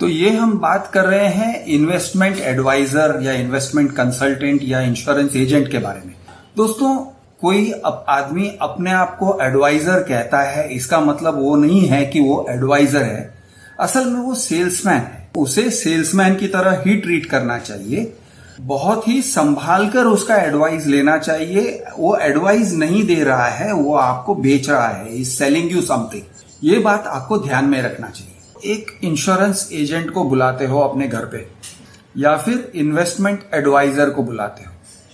तो ये हम बात कर रहे हैं इन्वेस्टमेंट एडवाइजर या इन्वेस्टमेंट कंसल्टेंट या इंश्योरेंस एजेंट के बारे में। दोस्तों, कोई आदमी अपने आप को एडवाइजर कहता है, इसका मतलब वो नहीं है कि वो एडवाइजर है। असल में वो सेल्समैन है। उसे सेल्समैन की तरह ही ट्रीट करना चाहिए। बहुत ही संभाल कर उसका एडवाइस लेना चाहिए। वो एडवाइस नहीं दे रहा है, वो आपको बेच रहा है, इज सेलिंग यू समथिंग। ये बात आपको ध्यान में रखना चाहिए। एक इंश्योरेंस एजेंट को बुलाते हो अपने घर पे या फिर इन्वेस्टमेंट एडवाइजर को बुलाते हो,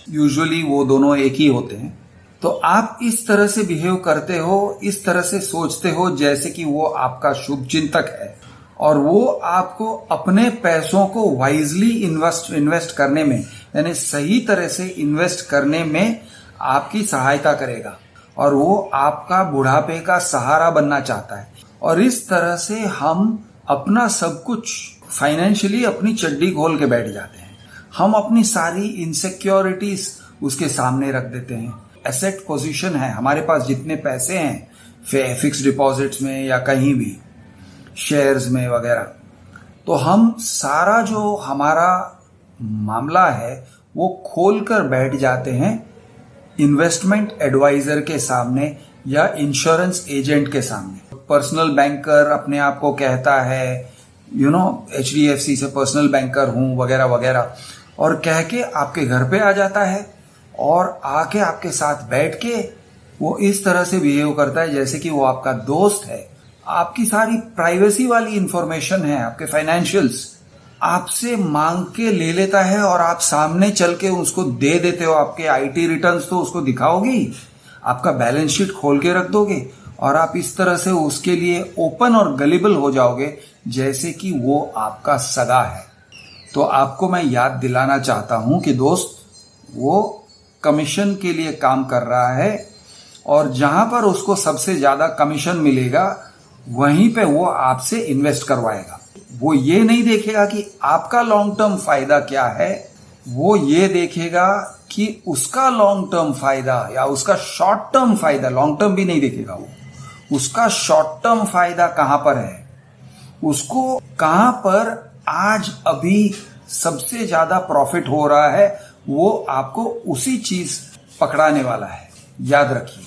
यूजुअली वो दोनों एक ही होते हैं। तो आप इस तरह से बिहेव करते हो, इस तरह से सोचते हो जैसे कि वो आपका शुभ चिंतक है और वो आपको अपने पैसों को वाइजली इन्वेस्ट करने में, यानी सही तरह से इन्वेस्ट करने में आपकी सहायता करेगा और वो आपका बुढ़ापे का सहारा बनना चाहता है। और इस तरह से हम अपना सब कुछ फाइनेंशियली अपनी चड्डी खोल के बैठ जाते हैं। हम अपनी सारी इनसिक्योरिटीज उसके सामने रख देते हैं। एसेट पोजीशन है, हमारे पास जितने पैसे हैं फिक्स डिपॉजिट्स में या कहीं भी शेयर्स में वगैरह, तो हम सारा जो हमारा मामला है वो खोल कर बैठ जाते हैं इन्वेस्टमेंट एडवाइजर के सामने या इंश्योरेंस एजेंट के सामने। पर्सनल बैंकर अपने आप को कहता है, HDFC से पर्सनल बैंकर हूं वगैरह वगैरह, और कह के आपके घर पे आ जाता है और आके आपके साथ बैठ के वो इस तरह से बिहेव करता है जैसे कि वो आपका दोस्त है। आपकी सारी प्राइवेसी वाली इंफॉर्मेशन है, आपके फाइनेंशियल्स आपसे मांग के ले लेता है और आप सामने चल के उसको दे देते हो। आपके IT रिटर्न्स तो उसको दिखाओगी, आपका बैलेंस शीट खोल के रख दोगे और आप इस तरह से उसके लिए ओपन और गलिबल हो जाओगे जैसे कि वो आपका सगा है। तो आपको मैं याद दिलाना चाहता हूं कि दोस्त, वो कमीशन के लिए काम कर रहा है और जहां पर उसको सबसे ज्यादा कमीशन मिलेगा वहीं पे वो आपसे इन्वेस्ट करवाएगा। वो ये नहीं देखेगा कि आपका लॉन्ग टर्म फायदा क्या है, वो ये देखेगा कि उसका लॉन्ग टर्म फायदा या उसका शॉर्ट टर्म फायदा, लॉन्ग टर्म भी नहीं देखेगा वो, उसका शॉर्ट टर्म फायदा कहां पर है, उसको कहां पर आज अभी सबसे ज्यादा प्रॉफिट हो रहा है, वो आपको उसी चीज पकड़ाने वाला है। याद रखिए।